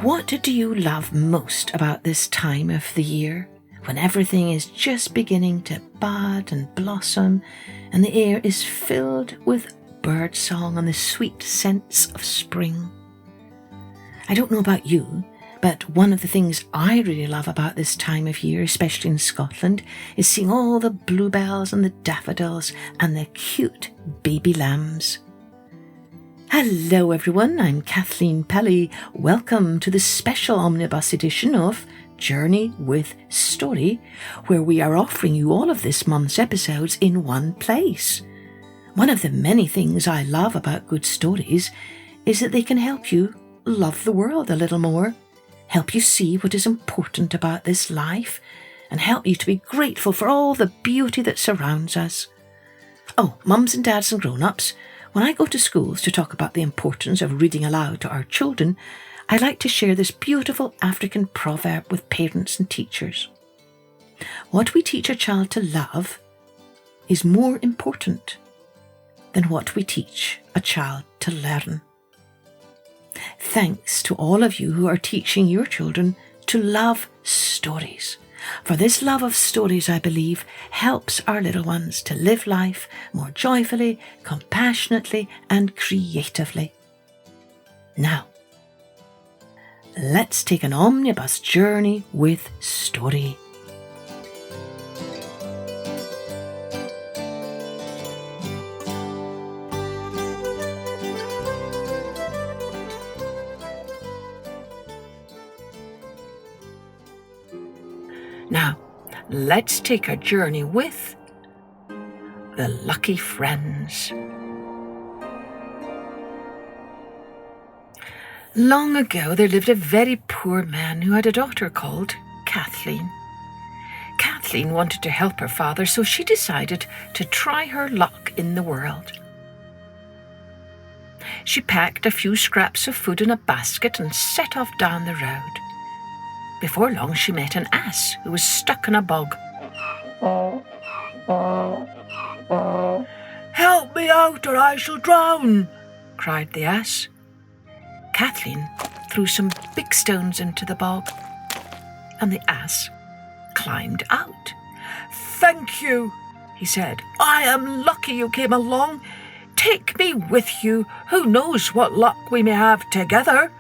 What do you love most about this time of the year, when everything is just beginning to bud and blossom and the air is filled with birdsong and the sweet scents of spring? I don't know about you, but one of the things I really love about this time of year, especially in Scotland, is seeing all the bluebells and the daffodils and the cute baby lambs. Hello everyone, I'm Kathleen Pelly. Welcome to the special omnibus edition of Journey with Story, where we are offering you all of this month's episodes in one place. One of the many things I love about good stories is that they can help you love the world a little more, help you see what is important about this life, and help you to be grateful for all the beauty that surrounds us. Oh, mums and dads and grown-ups, when I go to schools to talk about the importance of reading aloud to our children, I like to share this beautiful African proverb with parents and teachers. What we teach a child to love is more important than what we teach a child to learn. Thanks to all of you who are teaching your children to love stories. For this love of stories, I believe, helps our little ones to live life more joyfully, compassionately, and creatively. Now, let's take an omnibus journey with story. Now, let's take a journey with the Lucky Friends. Long ago, there lived a very poor man who had a daughter called Kathleen. Kathleen wanted to help her father, so she decided to try her luck in the world. She packed a few scraps of food in a basket and set off down the road. Before long, she met an ass who was stuck in a bog. "Help me out or I shall drown," cried the ass. Kathleen threw some big stones into the bog, and the ass climbed out. "Thank you," he said. "I am lucky you came along. Take me with you. Who knows what luck we may have together."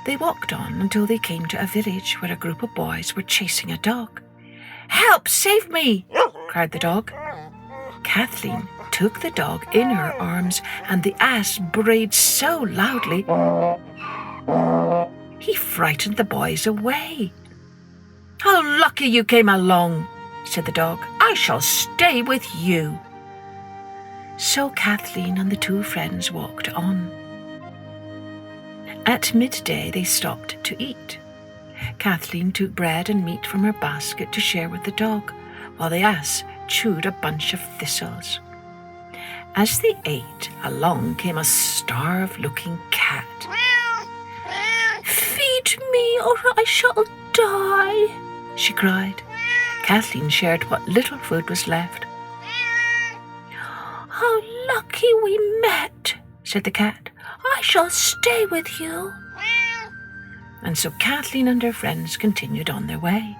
They walked on until they came to a village where a group of boys were chasing a dog. "Help! Save me!" cried the dog. Kathleen took the dog in her arms, and the ass brayed so loudly he frightened the boys away. "How lucky you came along," said the dog. "I shall stay with you." So Kathleen and the two friends walked on. At midday, they stopped to eat. Kathleen took bread and meat from her basket to share with the dog, while the ass chewed a bunch of thistles. As they ate, along came a starved-looking cat. "Feed me, or I shall die," she cried. Kathleen shared what little food was left. "How lucky we met," said the cat. "I shall stay with you." And so Kathleen and her friends continued on their way.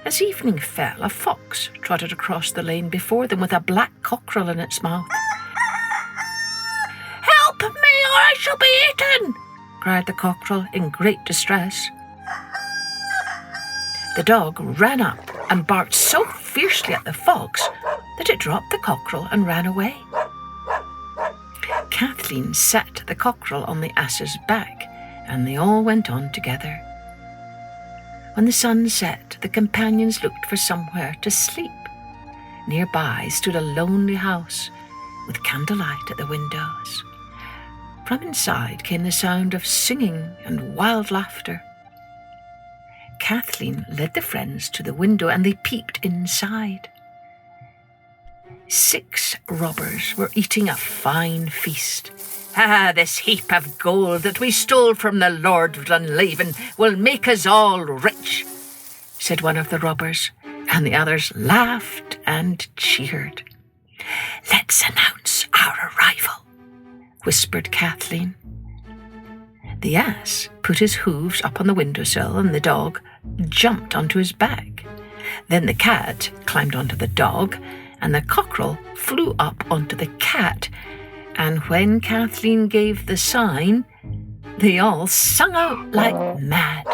As evening fell, a fox trotted across the lane before them with a black cockerel in its mouth. "Help me, or I shall be eaten!" cried the cockerel in great distress. The dog ran up and barked so fiercely at the fox that it dropped the cockerel and ran away. Kathleen set the cockerel on the ass's back, and they all went on together. When the sun set, the companions looked for somewhere to sleep. Nearby stood a lonely house with candlelight at the windows. From inside came the sound of singing and wild laughter. Kathleen led the friends to the window, and they peeped inside. 6 robbers were eating a fine feast. "Ah, this heap of gold that we stole from the Lord of Dunleaven will make us all rich," said one of the robbers, and the others laughed and cheered. "Let's announce our arrival," whispered Kathleen. The ass put his hooves up on the windowsill and the dog jumped onto his back. Then the cat climbed onto the dog and the cockerel flew up onto the cat. And when Kathleen gave the sign, they all sung out like mad,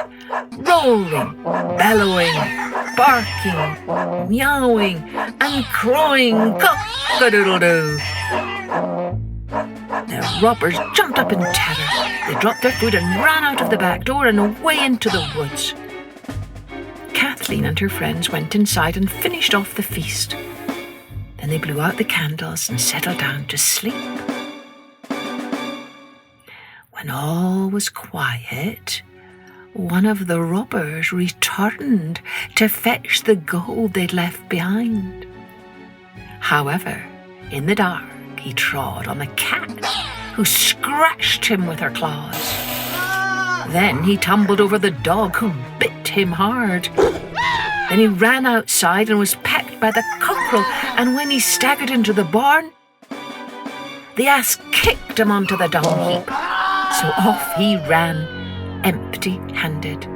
rolling, bellowing, barking, meowing, and crowing cock-a-doodle-doo. The robbers jumped up in terror. They dropped their food and ran out of the back door and away into the woods. Kathleen and her friends went inside and finished off the feast. Then they blew out the candles and settled down to sleep. When all was quiet, one of the robbers returned to fetch the gold they'd left behind. However, in the dark, he trod on the cat, who scratched him with her claws. Then he tumbled over the dog, who bit him hard. Then he ran outside and was pecked by the cockerel, and when he staggered into the barn, the ass kicked him onto the dung heap. So off he ran, empty-handed.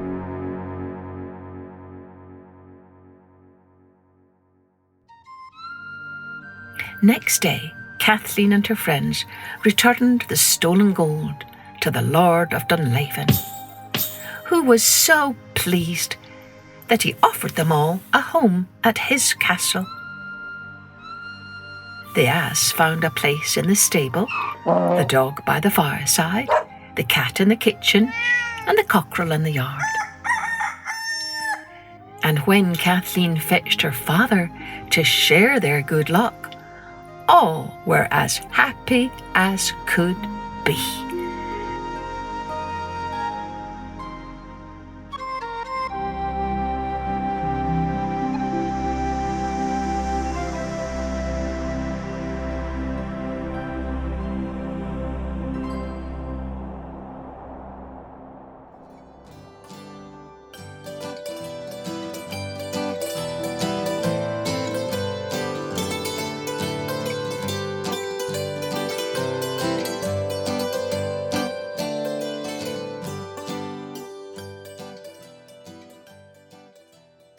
Next day, Kathleen and her friends returned the stolen gold to the Lord of Dunlaven, who was so pleased that he offered them all a home at his castle. The ass found a place in the stable, the dog by the fireside, the cat in the kitchen, and the cockerel in the yard. And when Kathleen fetched her father to share their good luck, all were as happy as could be.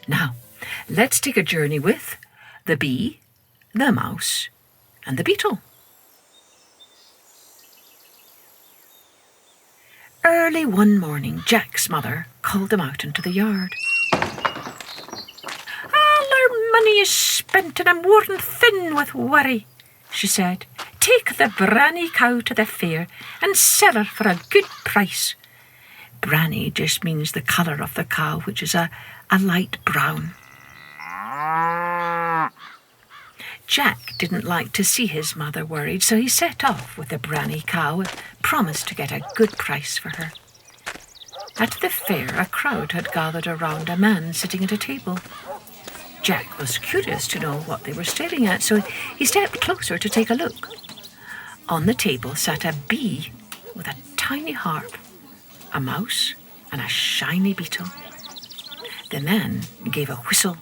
Now, let's take a journey with the bee, the mouse, and the beetle. Early one morning, Jack's mother called him out into the yard. "All our money is spent and I'm worn thin with worry," she said. "Take the branny cow to the fair and sell her for a good price." Branny just means the colour of the cow, which is a light brown. Jack didn't like to see his mother worried, so he set off with the branny cow and promised to get a good price for her. At the fair, a crowd had gathered around a man sitting at a table. Jack was curious to know what they were staring at, so he stepped closer to take a look. On the table sat a bee with a tiny harp, a mouse, and a shiny beetle. The man gave a whistle.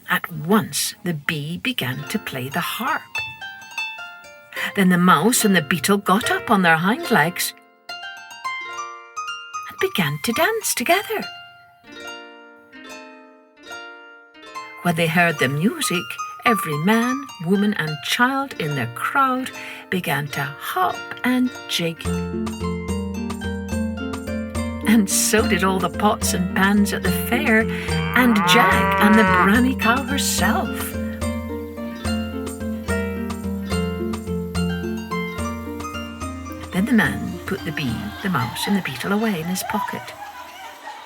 At once, the bee began to play the harp. Then the mouse and the beetle got up on their hind legs and began to dance together. When they heard the music, every man, woman, and child in the crowd began to hop and jig. And so did all the pots and pans at the fair, and Jack and the branny cow herself. Then the man put the bee, the mouse, and the beetle away in his pocket.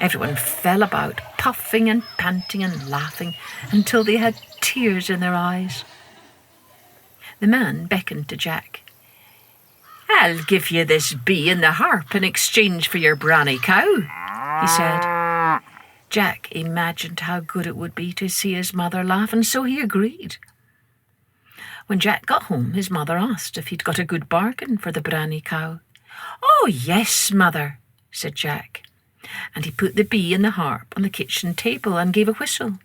Everyone fell about, puffing and panting and laughing, until they had tears in their eyes. The man beckoned to Jack. "I'll give you this bee and the harp in exchange for your branny cow," he said. Jack imagined how good it would be to see his mother laugh, and so he agreed. When Jack got home, his mother asked if he'd got a good bargain for the branny cow. "Oh, yes, mother," said Jack. And he put the bee and the harp on the kitchen table and gave a whistle.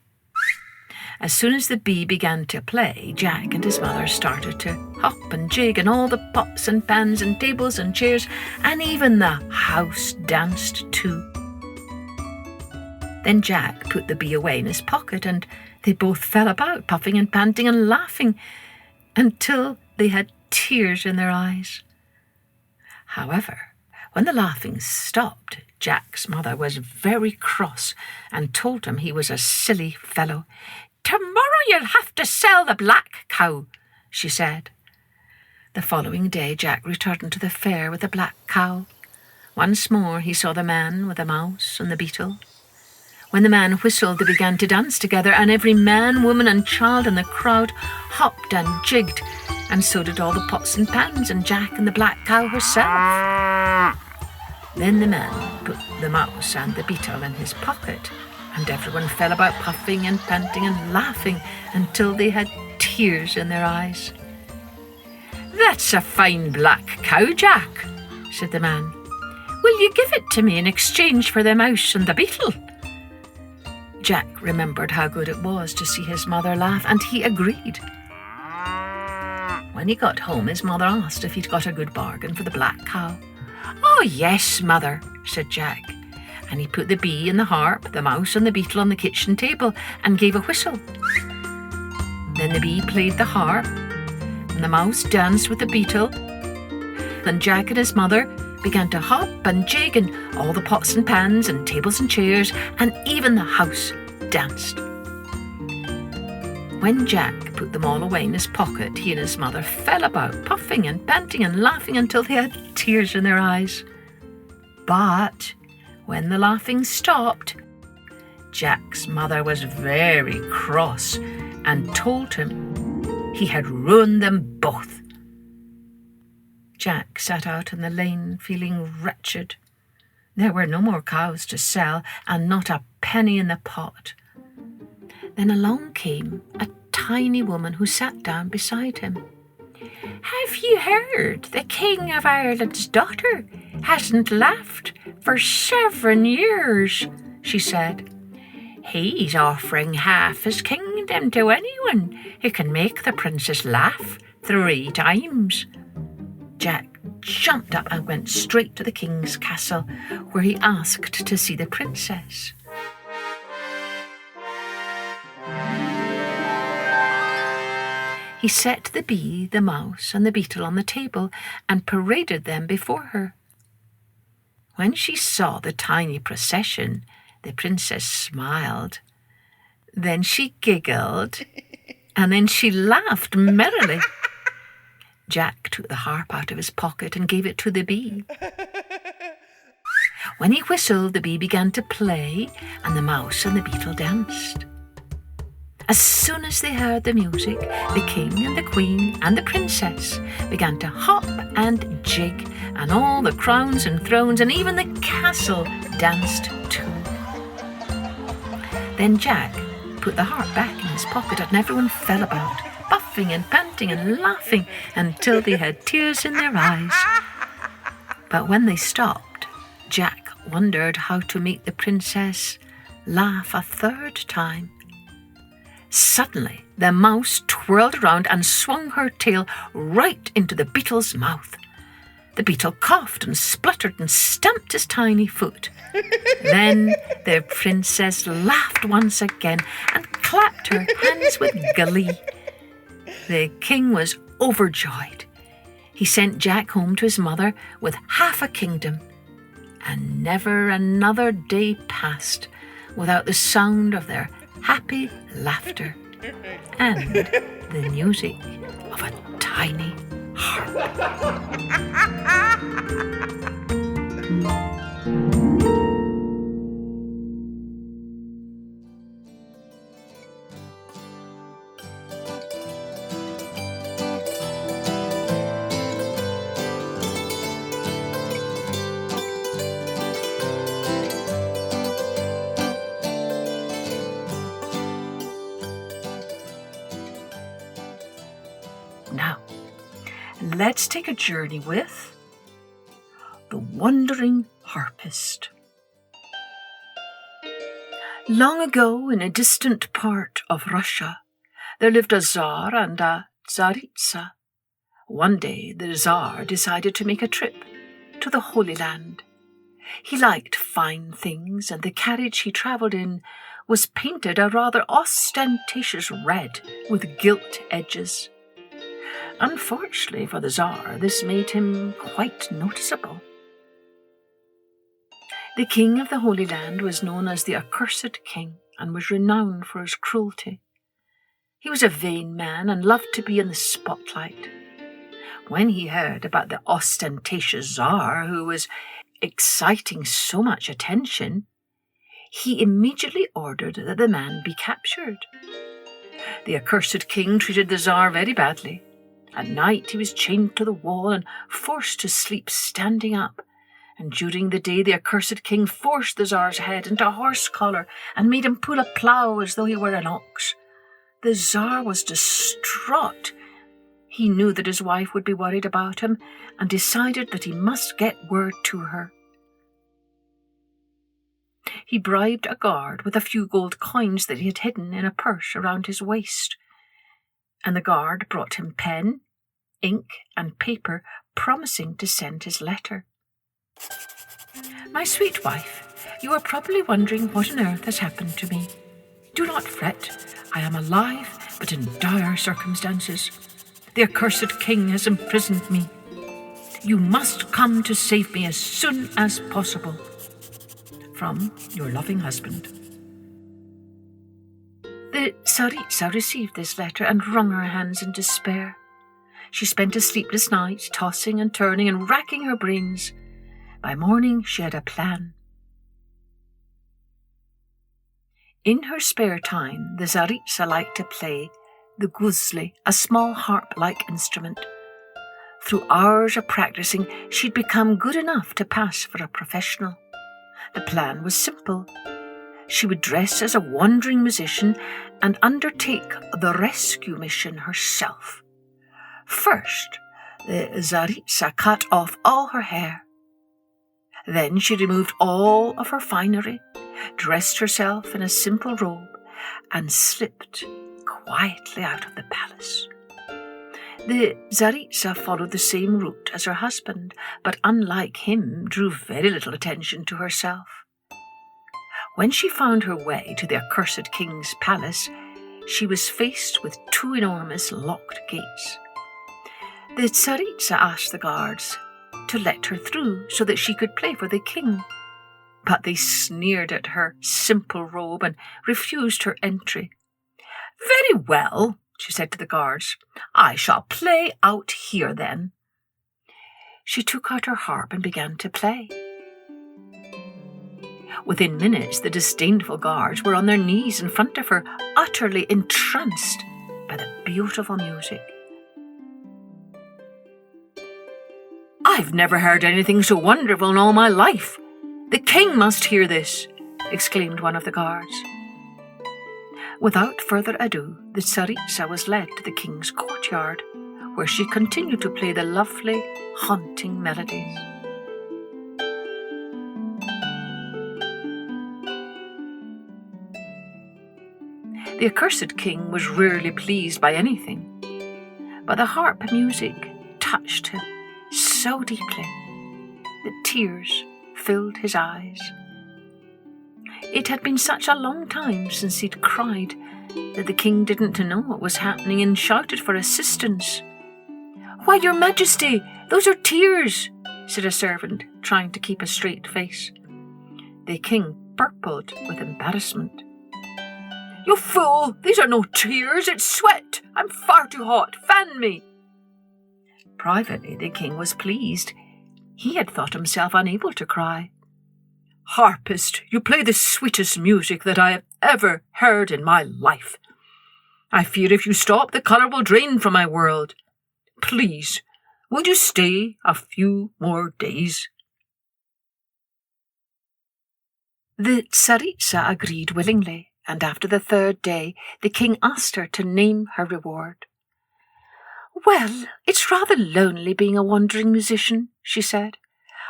As soon as the bee began to play, Jack and his mother started to hop and jig, and all the pots and pans and tables and chairs, and even the house danced too. Then Jack put the bee away in his pocket, and they both fell about, puffing and panting and laughing, until they had tears in their eyes. However, when the laughing stopped, Jack's mother was very cross and told him he was a silly fellow. "Tomorrow you'll have to sell the black cow," she said. The following day Jack returned to the fair with the black cow. Once more he saw the man with the mouse and the beetle. When the man whistled, they began to dance together, and every man, woman and child in the crowd hopped and jigged, and so did all the pots and pans and Jack and the black cow herself. Then the man put the mouse and the beetle in his pocket, and everyone fell about puffing and panting and laughing until they had tears in their eyes. "That's a fine black cow, Jack," said the man. "Will you give it to me in exchange for the mouse and the beetle?" Jack remembered how good it was to see his mother laugh, and he agreed. When he got home, his mother asked if he'd got a good bargain for the black cow. "Oh, yes, mother," said Jack, and he put the bee and the harp, the mouse and the beetle on the kitchen table and gave a whistle. Then the bee played the harp, and the mouse danced with the beetle. Then Jack and his mother began to hop and jig, and all the pots and pans and tables and chairs, and even the house danced. When Jack put them all away in his pocket, he and his mother fell about, puffing and panting and laughing until they had tears in their eyes. But when the laughing stopped, Jack's mother was very cross and told him he had ruined them both. Jack sat out in the lane feeling wretched. There were no more cows to sell, and not a penny in the pot. Then along came a tiny woman who sat down beside him. "Have you heard the King of Ireland's daughter hasn't laughed for 7 years?" she said. "He's offering half his kingdom to anyone who can make the princess laugh 3 times. Jack jumped up and went straight to the king's castle, where he asked to see the princess. He set the bee, the mouse, and the beetle on the table and paraded them before her. When she saw the tiny procession, the princess smiled. Then she giggled, and then she laughed merrily. Jack took the harp out of his pocket and gave it to the bee. When he whistled, the bee began to play, and the mouse and the beetle danced. As soon as they heard the music, the king and the queen and the princess began to hop and jig, and all the crowns and thrones and even the castle danced too. Then Jack put the harp back in his pocket, and everyone fell about, puffing and panting and laughing until they had tears in their eyes. But when they stopped, Jack wondered how to make the princess laugh a 3rd time. Suddenly, the mouse twirled around and swung her tail right into the beetle's mouth. The beetle coughed and spluttered and stamped his tiny foot. Then the princess laughed once again and clapped her hands with glee. The king was overjoyed. He sent Jack home to his mother with half a kingdom, and never another day passed without the sound of their happy laughter and the music of a tiny harp. Now, let's take a journey with the Wandering Harpist. Long ago, in a distant part of Russia, there lived a Tsar and a Tsaritsa. One day, the Tsar decided to make a trip to the Holy Land. He liked fine things, and the carriage he travelled in was painted a rather ostentatious red with gilt edges. Unfortunately for the Tsar, this made him quite noticeable. The king of the Holy Land was known as the Accursed King and was renowned for his cruelty. He was a vain man and loved to be in the spotlight. When he heard about the ostentatious Tsar who was exciting so much attention, he immediately ordered that the man be captured. The Accursed King treated the Tsar very badly. At night he was chained to the wall and forced to sleep standing up. And during the day the Accursed King forced the Tsar's head into a horse collar and made him pull a plough as though he were an ox. The Tsar was distraught. He knew that his wife would be worried about him and decided that he must get word to her. He bribed a guard with a few gold coins that he had hidden in a purse around his waist, and the guard brought him pen, ink, and paper, promising to send his letter. My sweet wife, you are probably wondering what on earth has happened to me. Do not fret. I am alive, but in dire circumstances. The Accursed King has imprisoned me. You must come to save me as soon as possible. From your loving husband. The Tsaritsa received this letter and wrung her hands in despair. She spent a sleepless night, tossing and turning and racking her brains. By morning she had a plan. In her spare time, the Tsaritsa liked to play the guzli, a small harp-like instrument. Through hours of practicing, she'd become good enough to pass for a professional. The plan was simple. She would dress as a wandering musician and undertake the rescue mission herself. First, the Tsaritsa cut off all her hair. Then she removed all of her finery, dressed herself in a simple robe, and slipped quietly out of the palace. The Tsaritsa followed the same route as her husband, but unlike him, drew very little attention to herself. When she found her way to the Accursed King's palace, she was faced with two enormous locked gates. The Tsaritsa asked the guards to let her through so that she could play for the king, but they sneered at her simple robe and refused her entry. "Very well," she said to the guards. "I shall play out here then." She took out her harp and began to play. Within minutes, the disdainful guards were on their knees in front of her, utterly entranced by the beautiful music. "I've never heard anything so wonderful in all my life. The king must hear this," exclaimed one of the guards. Without further ado, the Tsaritsa was led to the king's courtyard, where she continued to play the lovely, haunting melodies. The Accursed King was rarely pleased by anything, but the harp music touched him so deeply that tears filled his eyes. It had been such a long time since he'd cried that the king didn't know what was happening and shouted for assistance. "Why, your majesty, those are tears," said a servant, trying to keep a straight face. The king purpled with embarrassment. "You fool, these are no tears, it's sweat. I'm far too hot, fan me." Privately, the king was pleased. He had thought himself unable to cry. "Harpist, you play the sweetest music that I have ever heard in my life. I fear if you stop, the colour will drain from my world. Please, will you stay a few more days?" The Tsaritsa agreed willingly, and after the third day, the king asked her to name her reward. "Well, it's rather lonely being a wandering musician," she said.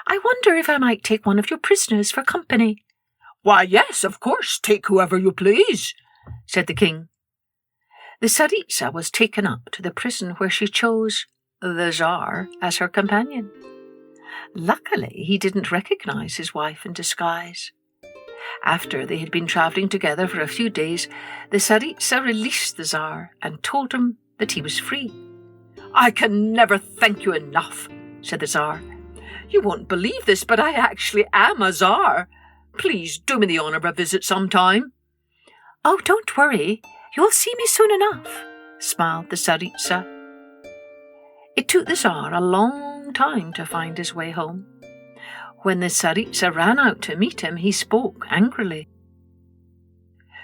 "I wonder if I might take one of your prisoners for company." "Why, yes, of course, take whoever you please," said the king. The Tsaritsa was taken up to the prison where she chose the Tsar as her companion. Luckily, he didn't recognize his wife in disguise. After they had been travelling together for a few days, the Tsaritsa released the Tsar and told him that he was free. "I can never thank you enough," said the Tsar. "You won't believe this, but I actually am a Tsar. Please do me the honour of a visit sometime." "Oh, don't worry. You'll see me soon enough," smiled the Tsaritsa. It took the Tsar a long time to find his way home. When the Tsaritsa ran out to meet him, he spoke angrily.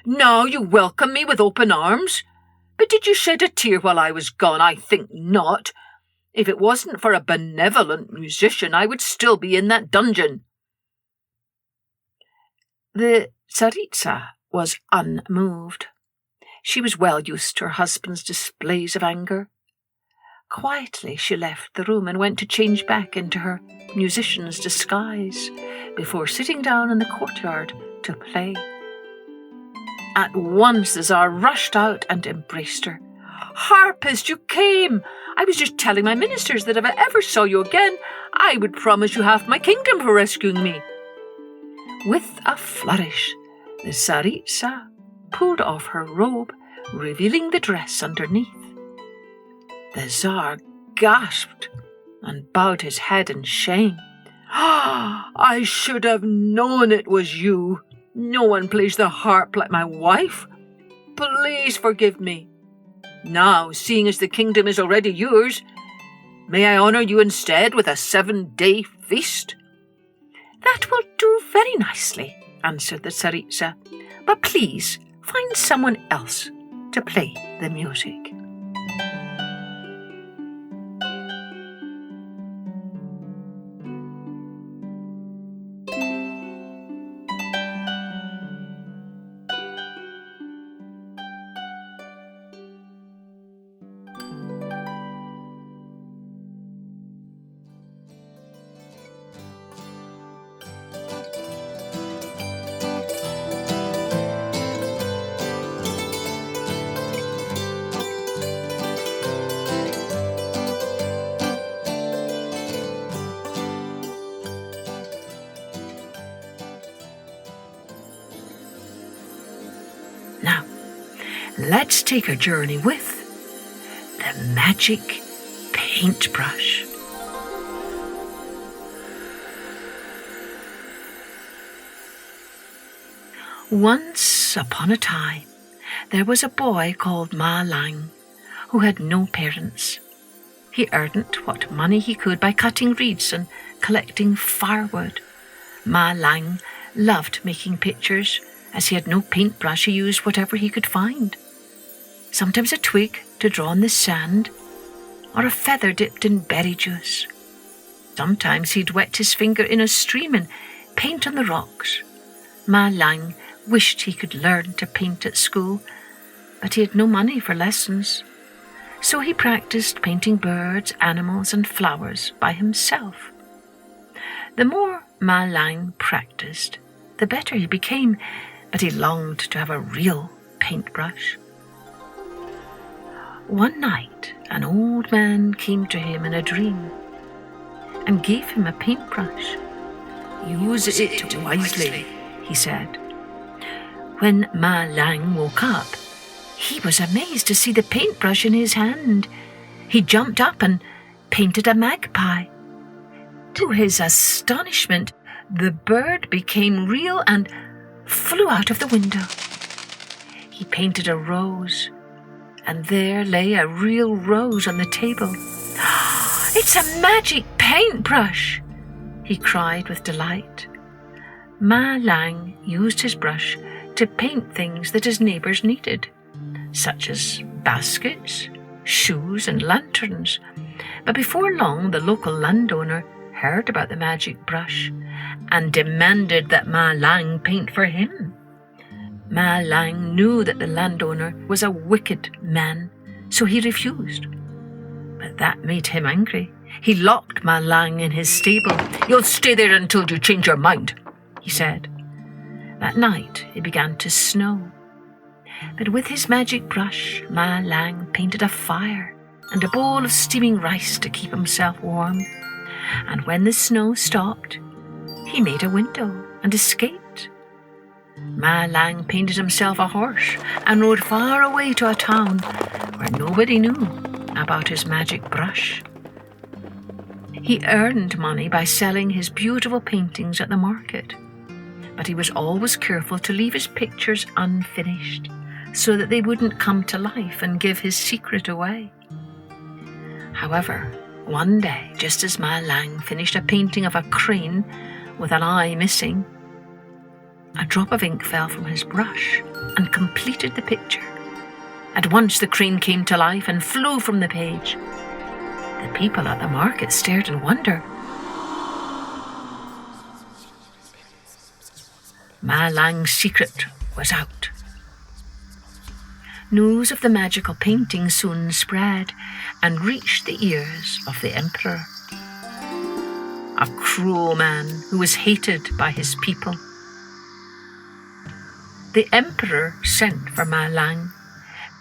"Now you welcome me with open arms? But did you shed a tear while I was gone? I think not. If it wasn't for a benevolent musician, I would still be in that dungeon." The Tsaritsa was unmoved. She was well used to her husband's displays of anger. Quietly she left the room and went to change back into her musician's disguise before sitting down in the courtyard to play. At once the Tsar rushed out and embraced her. "Harpist, you came! I was just telling my ministers that if I ever saw you again, I would promise you half my kingdom for rescuing me." With a flourish, the Tsaritsa pulled off her robe, revealing the dress underneath. The Tsar gasped and bowed his head in shame. "I should have known it was you. No one plays the harp like my wife. Please forgive me. Now, seeing as the kingdom is already yours, may I honour you instead with a 7-day feast?" "That will do very nicely," answered the Tsaritsa. "But please find someone else to play the music." Now, let's take a journey with the Magic Paintbrush. Once upon a time, there was a boy called Ma Lang who had no parents. He earned what money he could by cutting reeds and collecting firewood. Ma Lang loved making pictures. As he had no paintbrush, he used whatever he could find. Sometimes a twig to draw on the sand, or a feather dipped in berry juice. Sometimes he'd wet his finger in a stream and paint on the rocks. Ma Lang wished he could learn to paint at school, but he had no money for lessons. So he practiced painting birds, animals, and flowers by himself. The more Ma Lang practiced, the better he became, but he longed to have a real paintbrush. One night, an old man came to him in a dream and gave him a paintbrush. "Use it wisely," he said. When Ma Lang woke up, he was amazed to see the paintbrush in his hand. He jumped up and painted a magpie. To his astonishment, the bird became real and flew out of the window. He painted a rose, and there lay a real rose on the table. "It's a magic paintbrush!" he cried with delight. Ma Lang used his brush to paint things that his neighbours needed, such as baskets, shoes, and lanterns. But before long, the local landowner heard about the magic brush and demanded that Ma Lang paint for him. Ma Lang knew that the landowner was a wicked man, so he refused. But that made him angry. He locked Ma Lang in his stable. "You'll stay there until you change your mind," he said. At night it began to snow. But with his magic brush, Ma Lang painted a fire and a bowl of steaming rice to keep himself warm. And when the snow stopped, he made a window and escaped. Ma Lang painted himself a horse and rode far away to a town where nobody knew about his magic brush. He earned money by selling his beautiful paintings at the market, but he was always careful to leave his pictures unfinished so that they wouldn't come to life and give his secret away. However, one day, just as Ma Lang finished a painting of a crane with an eye missing, a drop of ink fell from his brush and completed the picture. At once the crane came to life and flew from the page. The people at the market stared in wonder. Ma Lang's secret was out. News of the magical painting soon spread and reached the ears of the emperor, a cruel man who was hated by his people. The emperor sent for Ma Lang.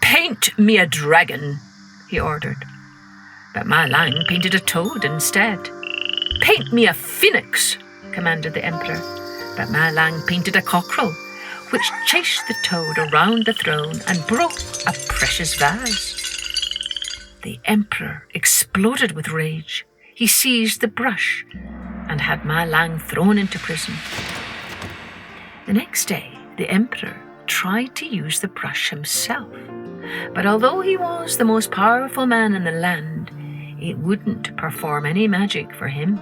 "Paint me a dragon," he ordered. But Ma Lang painted a toad instead. "Paint me a phoenix," commanded the emperor. But Ma Lang painted a cockerel, which chased the toad around the throne and broke a precious vase. The emperor exploded with rage. He seized the brush and had Ma Lang thrown into prison. The next day, the emperor tried to use the brush himself, but although he was the most powerful man in the land, it wouldn't perform any magic for him.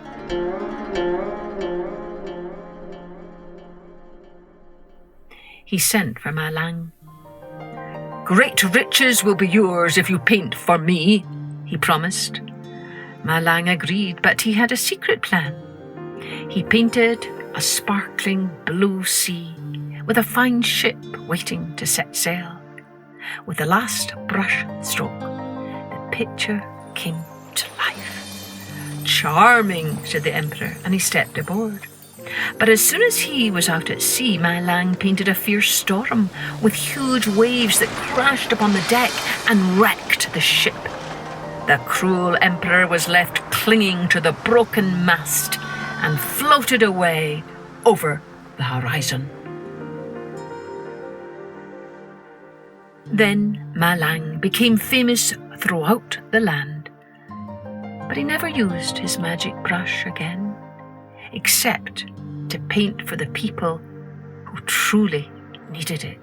He sent for Ma Lang. "Great riches will be yours if you paint for me," he promised. Ma Lang agreed, but he had a secret plan. He painted a sparkling blue sea with a fine ship waiting to set sail. With the last brush stroke, the picture came to life. "Charming," said the emperor, and he stepped aboard. But as soon as he was out at sea, Ma Lang painted a fierce storm with huge waves that crashed upon the deck and wrecked the ship. The cruel emperor was left clinging to the broken mast and floated away over the horizon. Then Ma Lang became famous throughout the land, but he never used his magic brush again, except to paint for the people who truly needed it.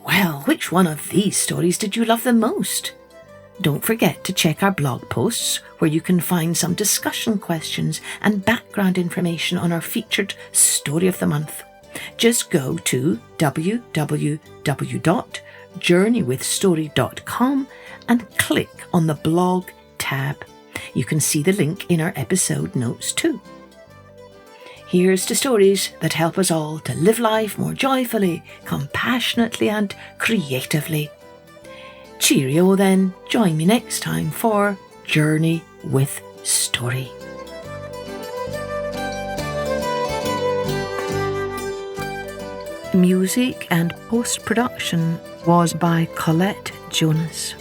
Well, which one of these stories did you love the most? Don't forget to check our blog posts where you can find some discussion questions and background information on our featured Story of the Month. Just go to www.journeywithstory.com and click on the blog tab. You can see the link in our episode notes too. Here's to stories that help us all to live life more joyfully, compassionately and creatively. Cheerio then. Join me next time for Journey with Story. Music and post-production was by Colette Jonas.